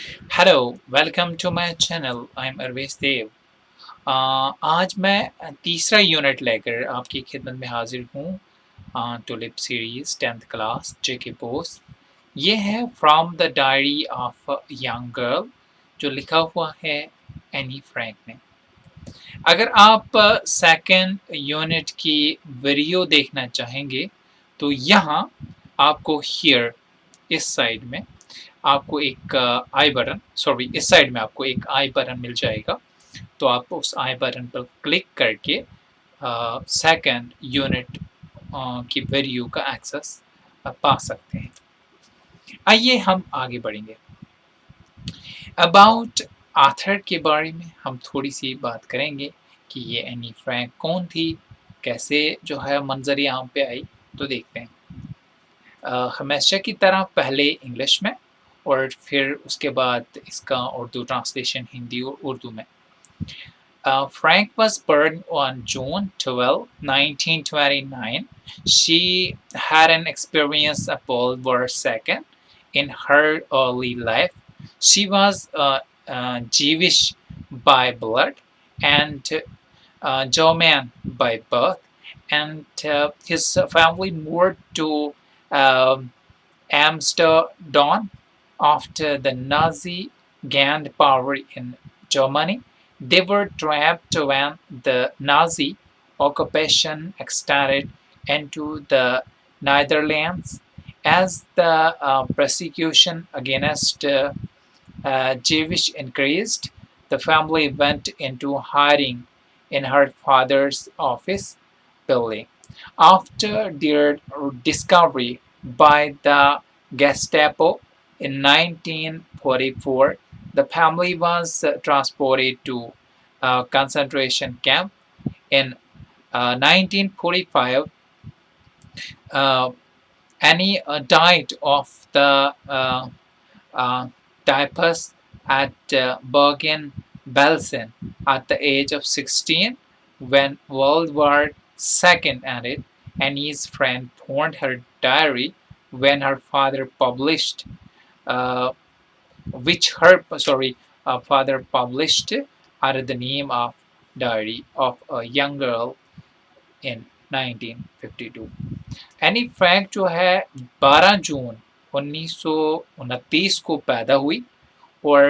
Hello, welcome to my channel. I am Arvesh Dev. आज मैं तीसरा यूनिट लेकर आपकी खिदमत में हाजिर हूँ। टुलिप सीरीज 10th क्लास जेके पोस्ट। ये है from the diary of young girl, जो लिखा हुआ है एनी फ्रैंक ने। अगर आप सेकंड यूनिट की वीडियो देखना चाहेंगे तो यहाँ आपको हियर इस साइड में आपको एक आई बटन, सॉरी इस साइड में आपको एक आई बटन मिल जाएगा। तो आप उस आई बटन पर क्लिक करके सेकंड यूनिट की वीडियो का एक्सेस पा सकते हैं। आइए हम आगे बढ़ेंगे। अबाउट आथर के बारे में हम थोड़ी सी बात करेंगे कि ये एनी फ्रैंक कौन थी, कैसे जो है मंजर आम पे आई। तो देखते हैं। हमेशा की तरह पहले इंग्लिश में और फिर उसके बाद इसका उर्दू ट्रांसलेशन हिंदी और उर्दू में। Frank was born on June 12, 1929. She had an experience of World War II in her early life. She was Jewish by blood and German by birth, and his family moved to um Amsterdam after the Nazi gained power in Germany. They were trapped when the Nazi occupation extended into the Netherlands. As the persecution against Jewish increased, the family went into hiding in her father's office building. After their discovery by the Gestapo in 1944, the family was transported to a concentration camp. In 1945, uh, Annie died of the typhus at Bergen-Belsen at the age of 16. When World War II ended, Annie's friend found her diary when her father published, uh, which her father published under the name of Diary of a Young Girl in 1952. Anne Frank जो है 12 जून 1929 को पैदा हुई और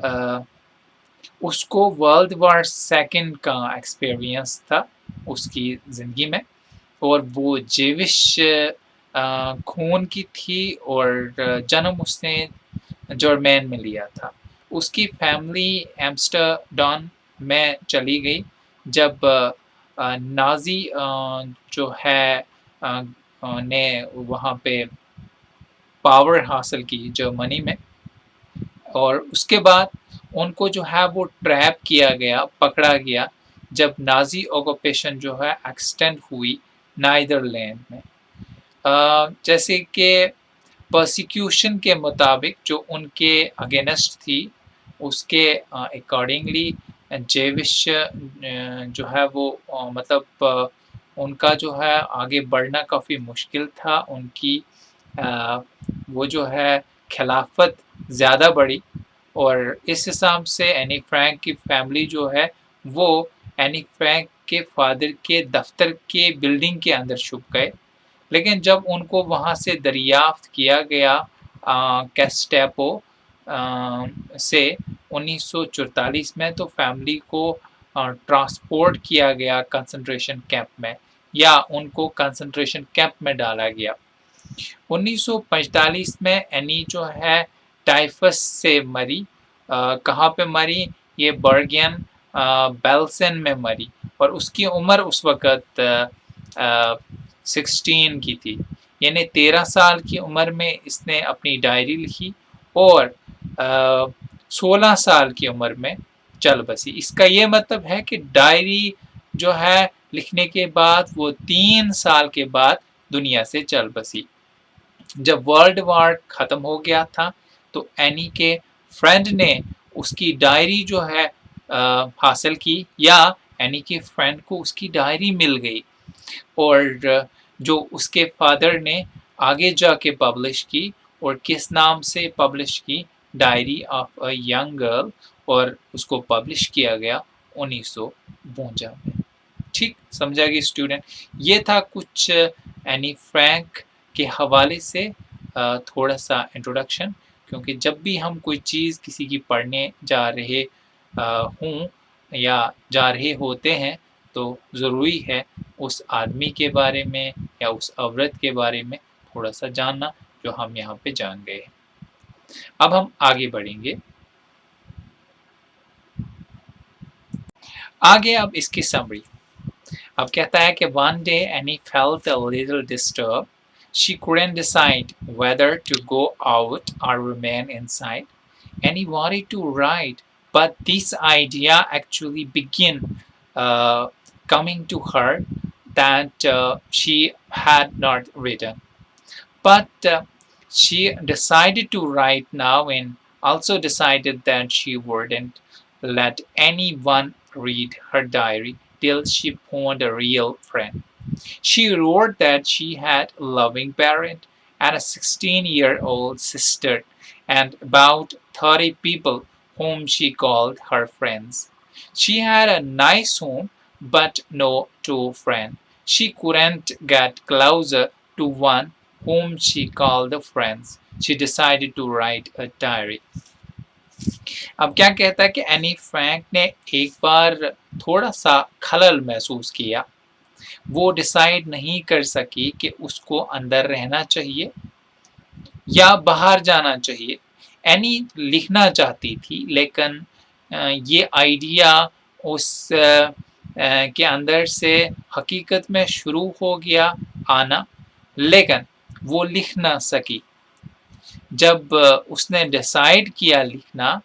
अ, उसको world war second का experience था उसकी ज़िंदगी में। और वो जेविश खून की थी और जन्म उसने जर्मन में लिया था। उसकी फैमिली एम्स्टरडम में चली गई जब नाजी जो है ने वहाँ पे पावर हासिल की जर्मनी में। और उसके बाद उनको जो है वो ट्रैप किया गया, पकड़ा गया जब नाजी ऑक्यूपेशन जो है एक्सटेंड हुई नाइदरलैंड में। जैसे कि परसिक्यूशन के मुताबिक जो उनके अगेंस्ट थी उसके अकॉर्डिंगली जेविश जो है वो मतलब उनका जो है आगे बढ़ना काफ़ी मुश्किल था। उनकी वो जो है खिलाफत ज़्यादा बढ़ी और इस हिसाब से एनी फ्रैंक की फैमिली जो है वो एनी फ्रैंक के फादर के दफ्तर के बिल्डिंग के अंदर छुप गए। लेकिन जब उनको वहाँ से दरियाफ्त किया गया कैस्टेपो से 1944 में, तो फैमिली को ट्रांसपोर्ट किया गया कंसंट्रेशन कैंप में या उनको कंसंट्रेशन कैंप में डाला गया। 1945 में एनी जो है टाइफस से मरी। कहाँ पे मरी? ये बर्गेन बेल्सन में मरी और उसकी उम्र उस वक़्त 16 की थी। यानी 13 साल की उम्र में इसने अपनी डायरी लिखी और 16 साल की उम्र में चल बसी। इसका ये मतलब है कि डायरी जो है लिखने के बाद वो 3 साल के बाद दुनिया से चल बसी। जब वर्ल्ड वॉर ख़त्म हो गया था तो एनी के फ्रेंड ने उसकी डायरी जो है हासिल की या एनी के फ्रेंड को उसकी डायरी मिल गई और जो उसके फादर ने आगे जाके पब्लिश की और किस नाम से पब्लिश की diary of a young girl, और उसको पब्लिश किया गया 1952 में। ठीक समझा कि स्टूडेंट, ये था कुछ एनी फ्रैंक के हवाले से थोड़ा सा इंट्रोडक्शन, क्योंकि जब भी हम कोई चीज़ किसी की पढ़ने जा रहे हों या जा रहे होते हैं, तो ज़रूरी है उस आदमी के बारे में या उस औरत के बारे में थोड़ा सा जानना, जो हम यहाँ पे जान गए हैं। अब हम आगे बढ़ेंगे। आगे अब इसकी समरी। अब कहता है कि one day Annie felt a little disturbed. She couldn't decide whether to go out or remain inside. Annie wanted to write, but this idea actually began coming to her that she had not written. But she decided to write now, and also decided that she wouldn't let anyone read her diary till she found a real friend. She wrote that she had a loving parent and a 16-year-old sister and about 30 people whom she called her friends. She had a nice home but no true friend. She couldn't get closer to one whom she called the friends. She decided to write a diary. अब क्या कहता है कि Anne Frank ने एक बार थोड़ा सा खलल महसूस किया। वो डिसाइड नहीं कर सकी कि उसको अंदर रहना चाहिए या बाहर जाना चाहिए। एनी लिखना चाहती थी, लेकिन ये आइडिया उस के अंदर से हकीकत में शुरू हो गया आना, लेकिन वो लिख ना सकी। जब उसने डिसाइड किया लिखना,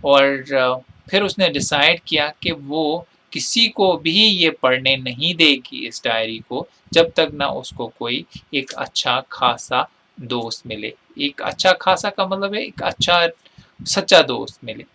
और फिर उसने डिसाइड किया कि वो किसी को भी ये पढ़ने नहीं देगी इस डायरी को, जब तक ना उसको कोई एक अच्छा खासा दोस्त मिले। एक अच्छा खासा का मतलब है एक अच्छा सच्चा दोस्त मिले।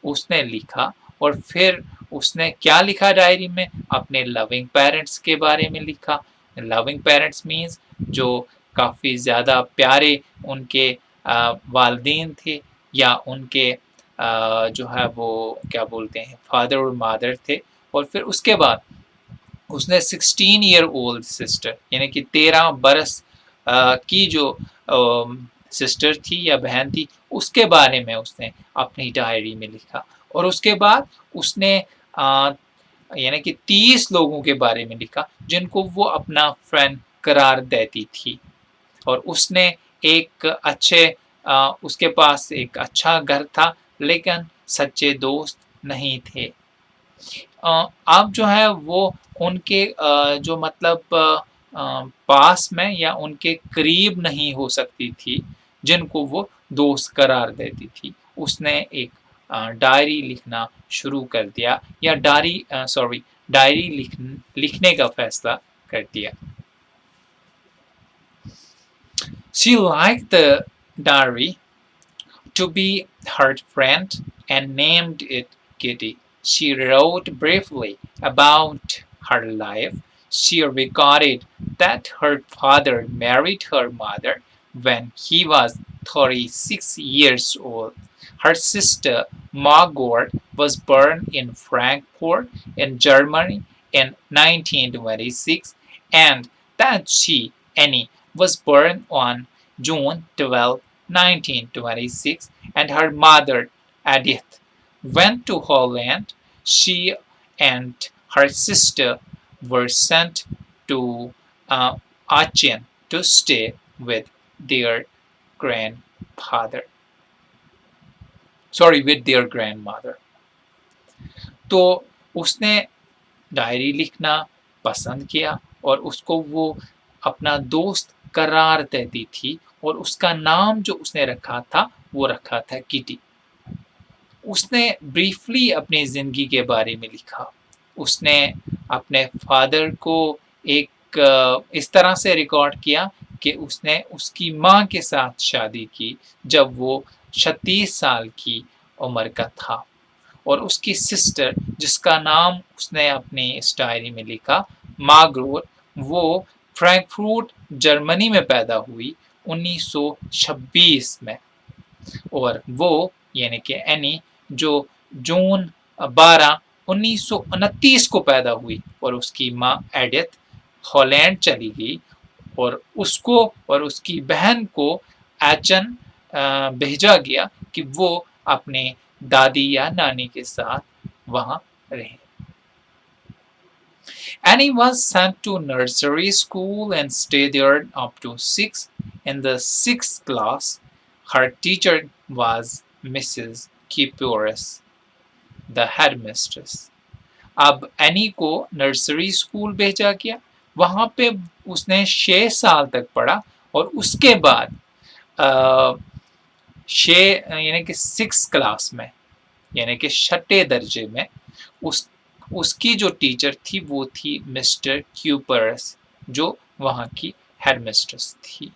उसने लिखा, और फिर उसने क्या लिखा डायरी में? अपने लविंग पेरेंट्स के बारे में लिखा। लविंग पेरेंट्स मीन्स जो काफ़ी ज़्यादा प्यारे उनके वालदेन थे, या उनके जो है वो क्या बोलते हैं, फादर और मदर थे। और फिर उसके बाद उसने 16 ईयर ओल्ड सिस्टर, यानी कि 13 बरस की जो सिस्टर थी या बहन थी, उसके बारे में उसने अपनी डायरी में लिखा। और उसके बाद उसने यानी कि 30 लोगों के बारे में लिखा जिनको वो अपना फ्रेंड करार देती थी। और उसने एक अच्छे उसके पास एक अच्छा घर था, लेकिन सच्चे दोस्त नहीं थे। आप जो है वो उनके जो मतलब पास में या उनके करीब नहीं हो सकती थी जिनको वो दोस्त करार देती थी। उसने एक डायरी लिखना शुरू कर दिया, या डायरी लिखने का फैसला कर दिया। She liked the diary to be her friend and named it Kitty. She wrote briefly about her life. She recorded that her father married her mother when he was 36 years old. Her sister Margot was born in Frankfurt in Germany in 1926, and that she, Annie, was born on June 12, 1926, and her mother, Edith, went to Holland. She and her sister were sent to Aachen to stay with their grandfather. with their grandmother. तो उसने diary लिखना पसंद किया, और उसको वो अपना दोस्त करार देती थी, और उसका नाम जो उसने रखा था वो रखा था किटी। उसने ब्रीफली अपनी ज़िंदगी के बारे में लिखा। उसने अपने फादर को एक इस तरह से रिकॉर्ड किया कि उसने उसकी माँ के साथ शादी की जब वो 36 साल की उम्र का था, और उसकी सिस्टर जिसका नाम उसने अपनी इस डायरी में लिखा, मार्गरेट, वो फ्रैंकफर्ट जर्मनी में पैदा हुई 1926 में। और वो यानी कि एनी जो जून 12 1929 को पैदा हुई और उसकी माँ एडिथ हॉलैंड चली गई और उसको और उसकी बहन को एचन भेजा गया कि वो अपने दादी या नानी के साथ वहां रहे. Annie was sent to nursery school and stayed there up to 6. In the 6th class, her teacher was Mrs. Kipores, the headmistress. अब एनी को नर्सरी स्कूल भेजा गया, वहां पे उसने 6 साल तक पढ़ा और उसके बाद 6 यानी कि 6 क्लास में यानी कि 6 दर्जे में उस उसकी जो टीचर थी वो थी मिस्टर क्यूपर्स, जो वहां की हेडमिस्ट्रेस थी.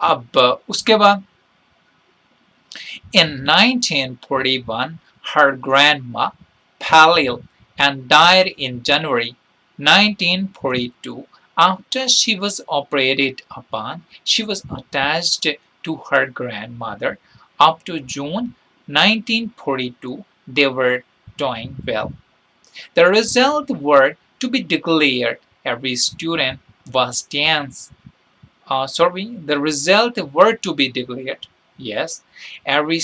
अब उसके बाद in 1941 her grandma fell ill and died in January 1942. After she was operated upon, she was attached to her grandmother. Up to June 1942, they were doing well. The results were to be declared. Every student was tense. The result were to be declared. Yes, every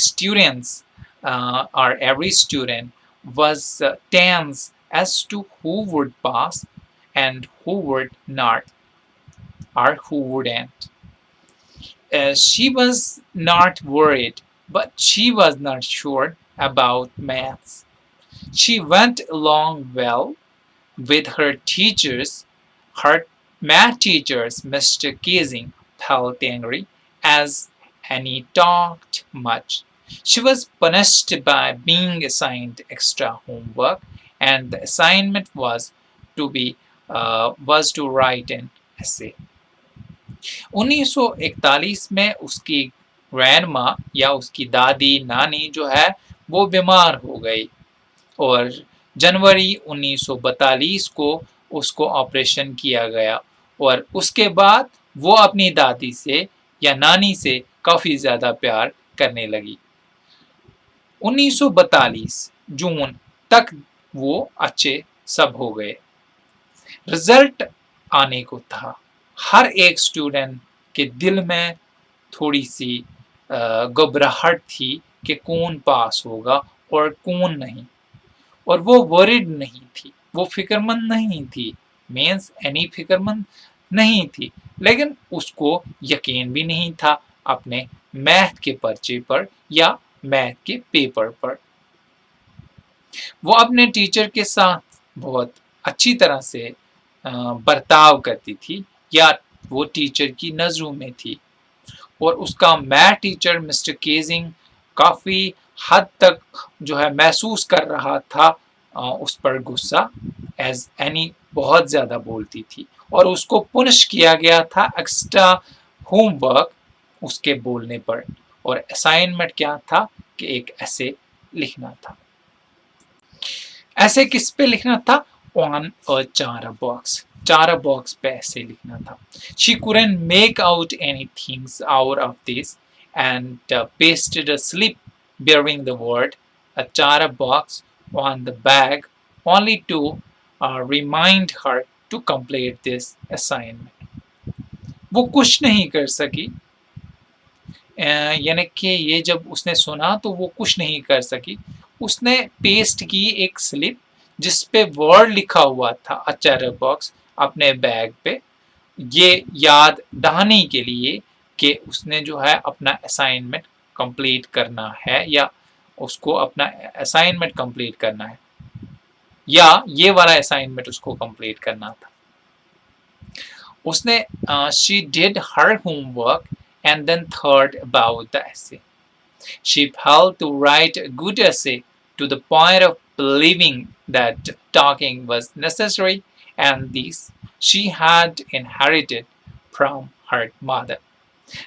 every student was tense as to who would pass and who would not or who wouldn't. She was not worried, but she was not sure about maths. She went along well with her teachers. Her math teachers, Mr. Casing, felt angry as Annie talked much. She was punished by being assigned extra homework, and the assignment was to write an essay. 1941 में उसकी grandma या उसकी दादी नानी जो है वो बीमार हो गई और जनवरी 1942 को उसको ऑपरेशन किया गया और उसके बाद वो अपनी दादी से या नानी से काफी ज्यादा प्यार करने लगी. 1942 जून तक वो अच्छे सब हो गए. रिजल्ट आने को था. हर एक स्टूडेंट के दिल में थोड़ी सी घबराहट थी कि कौन पास होगा और कौन नहीं, और वो वरिड नहीं थी, वो फिक्रमंद नहीं थी. मीन्स एनी फिक्रमंद नहीं थी, लेकिन उसको यकीन भी नहीं था अपने मैथ के पर्चे पर या मैथ के पेपर पर. वो अपने टीचर के साथ बहुत अच्छी तरह से बर्ताव करती थी या वो टीचर की नजरों में थी और उसका मैथ टीचर मिस्टर केजिंग काफी हद तक जो है महसूस कर रहा था उस पर गुस्सा, एज एनी बहुत ज्यादा बोलती थी और उसको पुनिश किया गया था एक्स्ट्रा होमवर्क उसके बोलने पर. और असाइनमेंट क्या था कि एक ऐसे लिखना था. ऐसे किस पे लिखना था? ऑन अ चारा बॉक्स. चारा बॉक्स पे ऐसे लिखना था. She couldn't make out anything out of this and pasted a slip bearing the word a chara box on the bag only to remind her to complete this assignment. वो कुछ नहीं कर सकी, यानी कि ये जब उसने सुना तो वो कुछ नहीं कर सकी. उसने पेस्ट की एक स्लिप जिस पे वर्ड लिखा हुआ था अ चारा बॉक्स अपने बैग पे, ये याद दहाने के लिए कि उसने जो है अपना असाइनमेंट कंप्लीट करना है या उसको अपना असाइनमेंट कंप्लीट करना है या ये वाला असाइनमेंट उसको कंप्लीट करना था. उसने she did her homework and then thought about the essay. She felt to write a good essay to the point of believing that talking was necessary, and this she had inherited from her mother.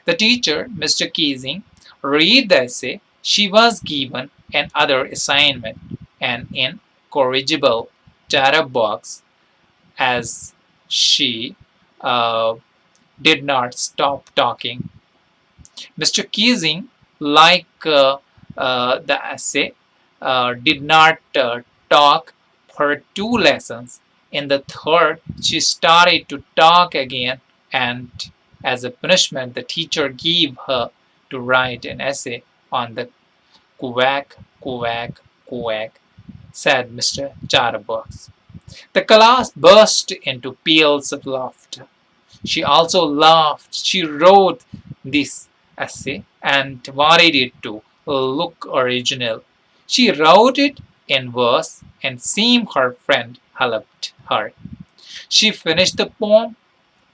The teacher, Mr. Keesing, read the essay. She was given another assignment, an incorrigible data box, as she did not stop talking. Mr. Keesing, like the essay, did not talk for 2 lessons. In the third, she started to talk again, and as a punishment, the teacher gave her to write an essay on the quack, quack, quack, said Mr. Chatterbox. The class burst into peals of laughter. She also laughed. She wrote this essay and wanted it to look original. She wrote it in verse and seemed her friend helped her. She finished the poem,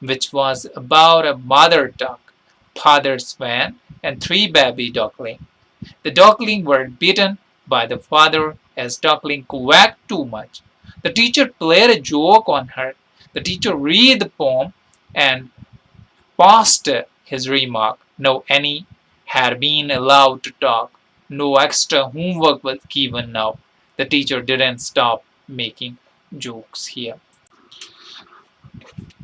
which was about a mother duck, father swan, and 3 baby ducklings. The ducklings were beaten by the father as duckling quacked too much. The teacher played a joke on her. The teacher read the poem and past his remark. No, Annie had been allowed to talk. No extra homework was given now. The teacher didn't stop making jokes here.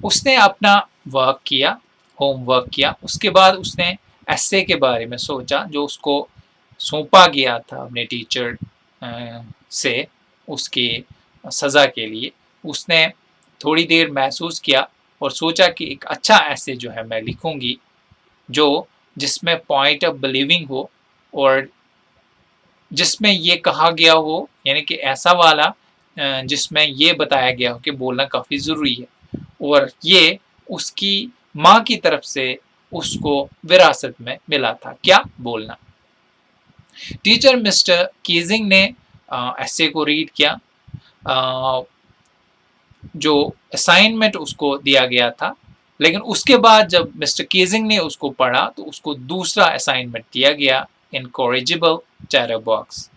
उसने अपना work किया, homework किया, उसके बाद उसने एसे के बारे में सोचा जो उसको सौंपा गया था अपने टीचर से उसकी सज़ा के लिए। उसने थोड़ी देर महसूस किया और सोचा कि एक अच्छा ऐसे जो है मैं लिखूंगी जो जिसमें पॉइंट ऑफ बिलीविंग हो और जिसमें ये कहा गया हो, यानी कि ऐसा वाला जिसमें ये बताया गया हो कि बोलना काफ़ी ज़रूरी है और ये उसकी माँ की तरफ से उसको विरासत में मिला था, क्या बोलना। टीचर मिस्टर कीजिंग ने ऐसे को रीड किया, जो असाइनमेंट उसको दिया गया था, लेकिन उसके बाद जब मिस्टर कीजिंग ने उसको पढ़ा तो उसको दूसरा असाइनमेंट दिया गया, इनकॉरेजिबल चैटरबॉक्स।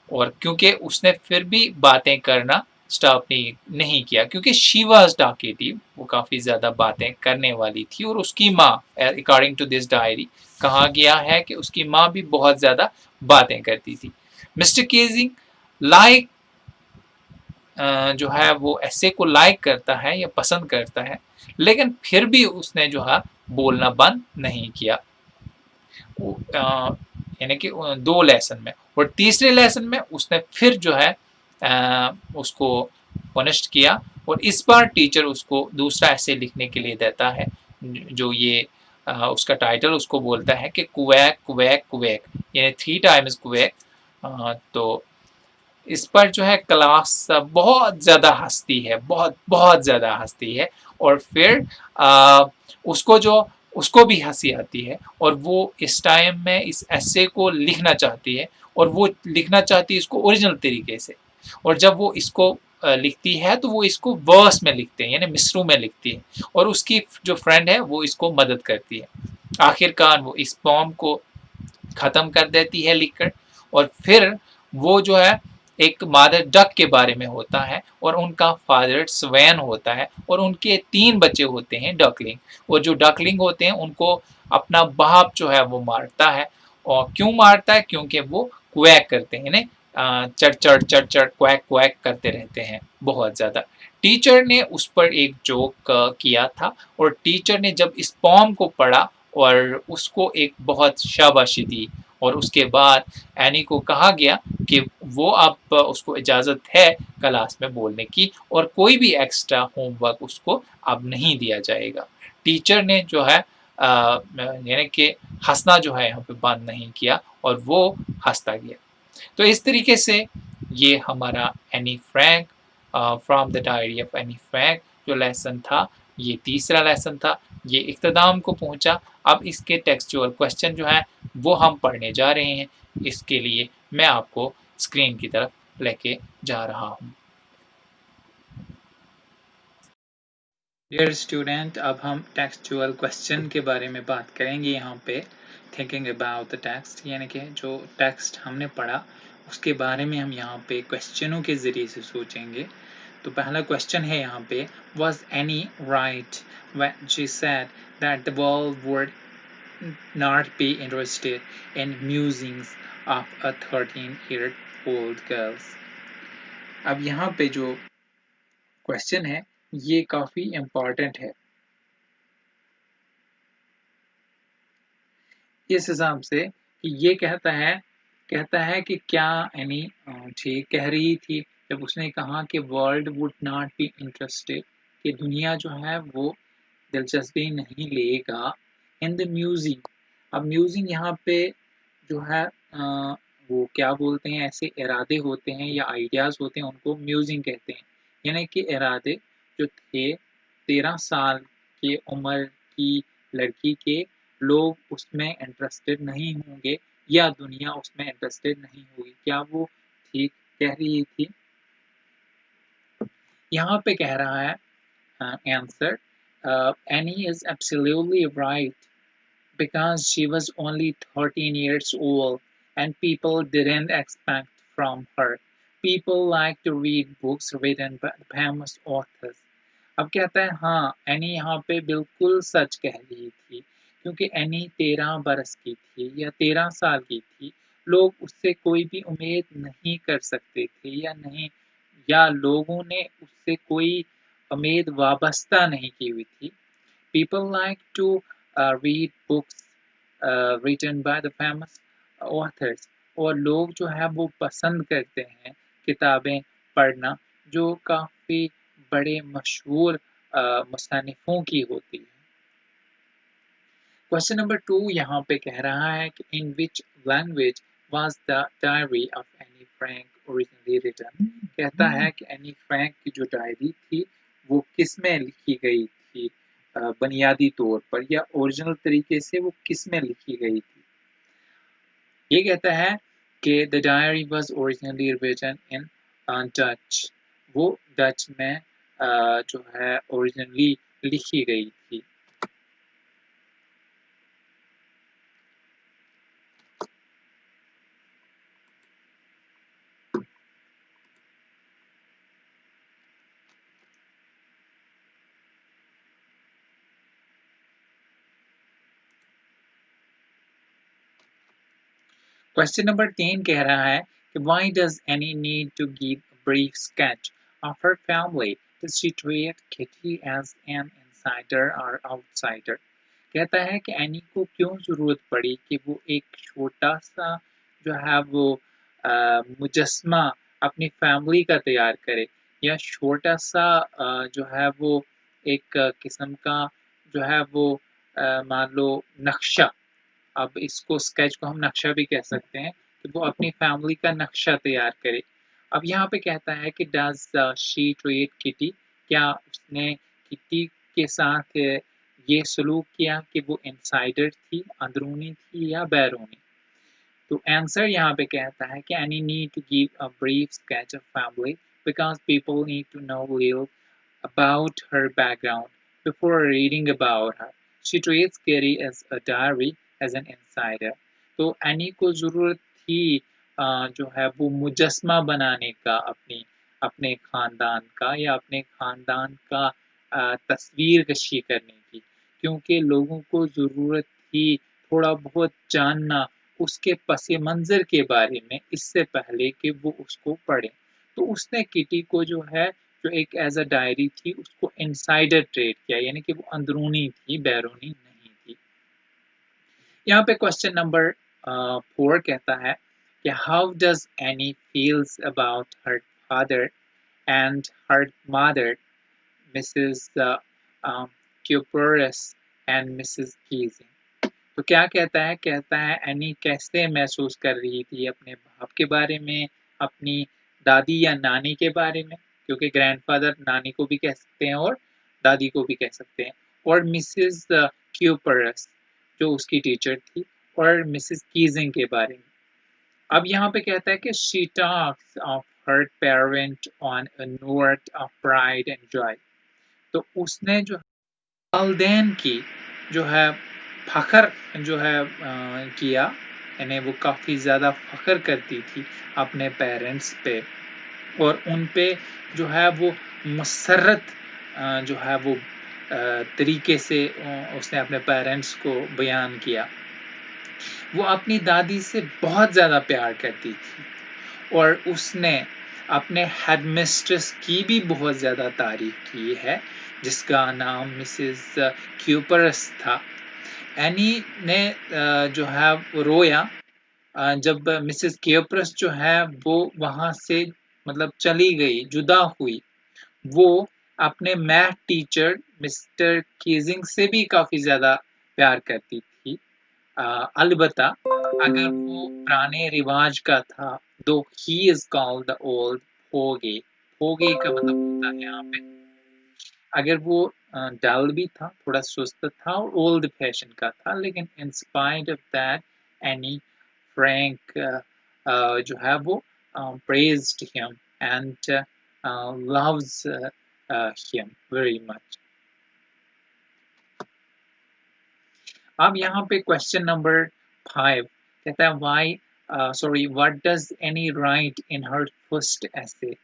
और क्योंकि उसने फिर भी बातें करना स्टॉप नहीं किया, क्योंकि शी वाज टॉकेटिव, वो काफ़ी ज़्यादा बातें करने वाली थी और उसकी माँ, अकॉर्डिंग टू दिस डायरी कहा गया है कि उसकी माँ भी बहुत ज़्यादा बातें करती थी। मिस्टर केजिंग लाइक जो है वो ऐसे को लाइक करता है या पसंद करता है, लेकिन फिर भी उसने जो है बोलना बंद नहीं किया, यानी कि 2 लेसन में। और तीसरे लेसन में उसने फिर जो है उसको पनिश्ड किया और इस बार टीचर उसको दूसरा ऐसे लिखने के लिए देता है, जो ये उसका टाइटल उसको बोलता है कि कुवैक कुवैक कुवैक, यानी 3 टाइम्स कुवैक। तो इस पर जो है क्लास बहुत ज़्यादा हंसती है, बहुत बहुत ज़्यादा हंसती है और फिर उसको जो उसको भी हंसी आती है और वो इस टाइम में इस ऐसे को लिखना चाहती है और वो लिखना चाहती है इसको ओरिजिनल तरीके से। और जब वो इसको लिखती है तो वो इसको वर्स में लिखते हैं, यानी मिसरू में लिखती है और उसकी जो फ्रेंड है वो इसको मदद करती है। आखिरकार वो इस पॉम को ख़त्म कर देती है लिखकर और फिर वो जो है एक मादर डक के बारे में होता है और उनका फादर स्वैन होता है और उनके 3 बच्चे होते हैं डकलिंग, और जो डकलिंग होते हैं उनको अपना बाप जो है वो मारता है। और क्यों मारता है? क्योंकि वो क्वैक करते हैं, यानी चढ़ चढ़ चढ़ चढ़ क्वैक क्वैक करते रहते हैं बहुत ज़्यादा। टीचर ने उस पर एक जोक किया था और टीचर ने जब इस पॉम को पढ़ा और उसको एक बहुत शाबाशी दी और उसके बाद एनी को कहा गया कि वो अब उसको इजाज़त है क्लास में बोलने की और कोई भी एक्स्ट्रा होमवर्क उसको अब नहीं दिया जाएगा। टीचर ने जो है यानी कि हंसना जो है यहाँ पे बंद नहीं किया और वो हंसता गया। तो इस तरीके से ये हमारा Anne Frank, from the diary of Anne Frank जो लेसन था, ये तीसरा लेसन था, ये इख्तिताम को पहुंचा। अब इसके टेक्सचुअल क्वेश्चन जो है वो हम पढ़ने जा रहे हैं। इसके लिए मैं आपको स्क्रीन की तरफ लेके जा रहा हूँ। डियर स्टूडेंट, अब हम टेक्सचुअल क्वेश्चन के बारे में बात करेंगे यहाँ पे, थिंकिंग अबाउट द टेक्स्ट, यानी कि जो टेक्स्ट हमने पढ़ा उसके बारे में हम यहाँ पे क्वेश्चनों के ज़रिए से सोचेंगे। तो पहला क्वेश्चन है यहाँ पे, was Annie right when she said that the world would not be interested in musings of a 13-year-old girl? अब यहाँ पे जो क्वेश्चन है ये काफ़ी इम्पॉर्टेंट है। इस हिसाब से कि ये कहता है कि क्या एनी ठीक कह रही थी जब उसने कहा कि world would not be interested, कि दुनिया जो है वो दिलचस्पी नहीं लेगा इन द म्यूजिक। अब म्यूजिक यहाँ पे जो है वो क्या बोलते हैं, ऐसे इरादे होते हैं या आइडियाज होते हैं, उनको म्यूजिक कहते हैं। यानी कि इरादे जो थे 13 साल की उम्र की लड़की के, लोग उसमें इंटरेस्टेड नहीं होंगे या दुनिया उसमें इंटरेस्टेड नहीं होगी। क्या वो ठीक कह रही थी? यहाँ पे कह रहा है answer, any is absolutely right because she was only 13 years old and people didn't expect from her. People like to read books written by famous authors. अब कहता है हाँ, एनी यहाँ पे बिल्कुल सच कह रही थी, क्योंकि एनी 13 बरस की थी या 13 साल की थी। लोग उससे कोई भी उम्मीद नहीं कर सकते थे या नहीं, या लोगों ने उससे कोई उम्मीद वाबस्ता नहीं की हुई थी। People like to read books written by the famous authors, और लोग जो है वो पसंद करते हैं किताबें पढ़ना जो काफ़ी बड़े मशहूर मुसन्निफ़ों की होती है। क्वेश्चन नंबर 2 यहाँ पे कह रहा है कि in which language was the diary of Anne Frank originally written. कहता है कि एनी फ्रैंक की जो डायरी थी वो किस में लिखी गई थी, बुनियादी तौर पर या ओरिजिनल तरीके से वो किस में लिखी गई थी। ये कहता है कि the diary was originally written in Dutch, वो डच में जो है ओरिजिनली लिखी गई थी। क्वेश्चन नंबर 3 कह रहा है कि why does Annie need to give a brief sketch of her family? Does she treat Kitty as an insider or outsider? कहता है कि एनी को क्यों ज़रूरत पड़ी कि वो एक छोटा सा जो है वो मुजस्मा अपनी फैमिली का तैयार करे, या छोटा सा जो है वो एक किस्म का जो है वो मान लो नक्शा, अब इसको स्केच को हम नक्शा भी कह सकते हैं, कि वो अपनी फैमिली का नक्शा तैयार करे। अब यहाँ पे कहता है कि डज शी ट्रीट किटी, क्या उसने किटी के साथ ये सलूक किया कि वो इनसाइडर थी, अंदरूनी थी या बैरूनी। तो आंसर यहाँ पे कहता है कि Anne need to give a brief sketch of family because people need to know little about her background before reading about her. She treats Carrie as a diary as an insider. तो any को ज़रूरत थी जो है वो मुजस्मा बनाने का अपनी अपने ख़ानदान का या अपने ख़ानदान का तस्वीर कशी करने की, क्योंकि लोगों को ज़रूरत थी थोड़ा बहुत जानना उसके पस मंज़र के बारे में इससे पहले कि वो उसको पढ़ें। तो उसने किटी को जो है जो एक एज अ डायरी थी उसको इनसाइडर ट्रेड किया, यानी कि वो अंदरूनी थी, बैरूनी नहीं थी। यहाँ पे क्वेश्चन नंबर 4 कहता है कि how does any feels about her father and her mother Mrs cuprous and Mrs Keesing. तो क्या कहता है एनी कैसे महसूस कर रही थी अपने बाप के बारे में, अपनी दादी या नानी के बारे में, क्योंकि ग्रैंडफादर नानी को भी कह सकते हैं और दादी को भी कह सकते हैं, और मिसेस क्यूपरस जो उसकी टीचर थी, और मिसेस कीजिंग के बारे में। अब यहाँ पे कहता है कि she talks of her parent on a note of pride and Joy. तो उसने जो वालदेन की जो है फ़ख्र जो है किया, यानी वो काफ़ी ज़्यादा फ़ख्र करती थी अपने पेरेंट्स पे, और उन पे जो है वो मसरत जो है वो तरीके से उसने अपने पेरेंट्स को बयान किया। वो अपनी दादी से बहुत ज़्यादा प्यार करती थी, और उसने अपने हेडमिस्ट्रेस की भी बहुत ज़्यादा तारीफ की है, जिसका नाम मिसेस क्यूपरस था। एनी ने जो है वो रोया जब मिसेस केयप्रस जो है वो वहां से मतलब चली गई, जुदा हुई। वो अपने मैथ टीचर मिस्टर कीजिंग से भी काफी ज्यादा प्यार करती थी। अलबत्ता अगर वो पुराने रिवाज का था, दो he is called the old fogey. Fogey का मतलब होता है यहाँ पे अगर वो डल भी था, थोड़ा सुस्त था और ओल्ड फैशन का था, लेकिन in spite of that Anne Frank जो है वो praised him and loves him very much. अब यहाँ पे क्वेश्चन नंबर 5 कहता है why sorry what does any right in her first ऐसे।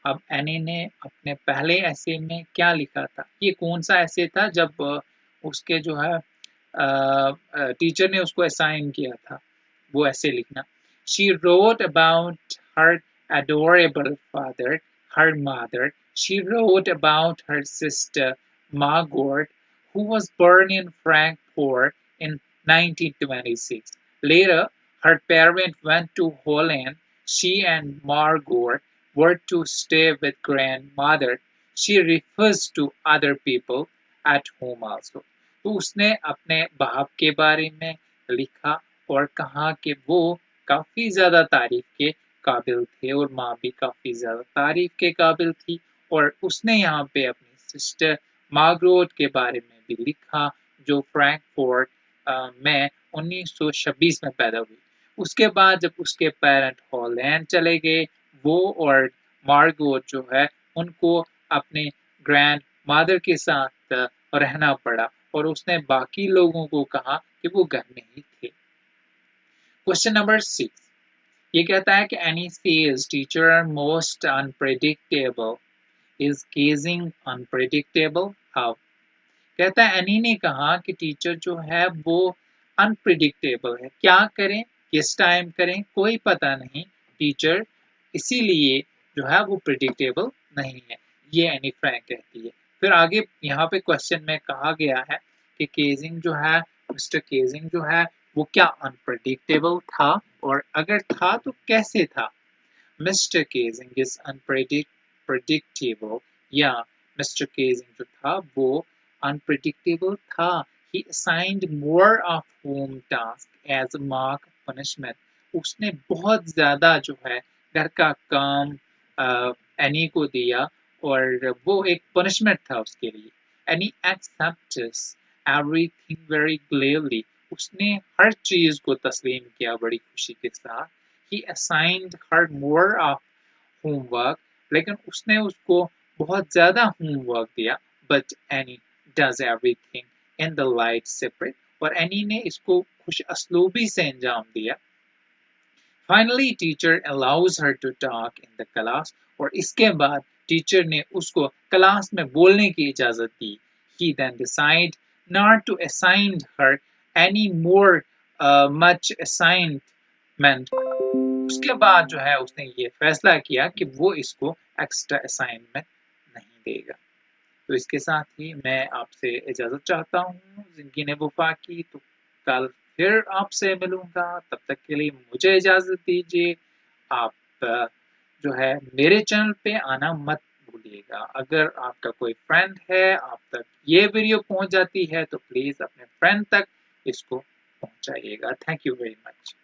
अब एनी ने अपने पहले ऐसे में क्या लिखा था? ये कौन सा ऐसे था जब उसके जो है टीचर ने उसको असाइन किया था वो ऐसे लिखना। She wrote about her adorable father, her mother. She wrote about her sister Margaret, who was born in Frankfurt in 1926. Later, her parents went to Holland. She and Margaret were to stay with grandmother. She refers to other people at home also. तो उसने अपने बाप के बारे में लिखा और कहा कि वो काफी ज्यादा तारीफ के काबिल थे और माँ भी काफी ज्यादा तारीफ के काबिल थी। और उसने यहाँ पे अपनी सिस्टर मार्गरेट के बारे में भी लिखा जो फ्रैंकफर्ट में 1926 में पैदा हुई। उसके बाद जब उसके पेरेंट हॉलैंड चले गए, वो और मार्गरेट जो है उनको अपने ग्रैंड मदर के साथ रहना पड़ा और उसने बाकी लोगों को कहा कि वो घर में ही थे। क्वेश्चन नंबर 6 ये कहता है कि Anne says teacher are most unpredictable, is gauging unpredictable how. कहता है एनी ने कहा कि टीचर जो है वो अनप्रिडिक्टेबल है, क्या करें किस टाइम करें कोई पता नहीं टीचर, इसीलिए जो है वो प्रिडिक्टेबल नहीं है, ये एनी फ्रैंक कहती है। फिर आगे यहाँ पे क्वेश्चन में कहा गया है कि केजिंग जो है मिस्टर केजिंग जो है वो क्या अनप्रिडिक्टेबल था और अगर था तो कैसे था। Mr. Casing is unpredictable. Yeah, Mr. Casing जो था वो unpredictable था। He assigned more of home tasks as a mark of punishment. उसने बहुत ज्यादा जो है घर का काम एनी को दिया और वो एक पनिशमेंट था उसके लिए। Annie accepts everything very gladly. उसने हर चीज को तस्लीम किया बड़ी खुशी के साथ। He assigned her more of homework, लेकिन उसने उसको बहुत ज्यादा होमवर्क दिया। But Annie does everything in the light separate, और एनी ने इसको खुश असलूबी से अंजाम दिया। Finally, teacher allows her to talk in the class, और इसके बाद टीचर ने उसको क्लास में बोलने की इजाजत दी। He then decided not to assign her any more much assignment. उसके बाद जो है उसने ये फैसला किया कि वो इसको एक्स्ट्रा असाइनमेंट नहीं देगा। तो इसके साथ ही मैं आपसे इजाजत चाहता हूँ जिंदगी ने वफा की। तो कल फिर आपसे मिलूंगा, तब तक के लिए मुझे इजाजत दीजिए। आप जो है मेरे चैनल पे आना मत भूलिएगा। अगर आपका कोई फ्रेंड है आप तक ये वीडियो पहुंच जाती है तो प्लीज अपने फ्रेंड तक इसको पहुंचाइएगा। Thank you very much.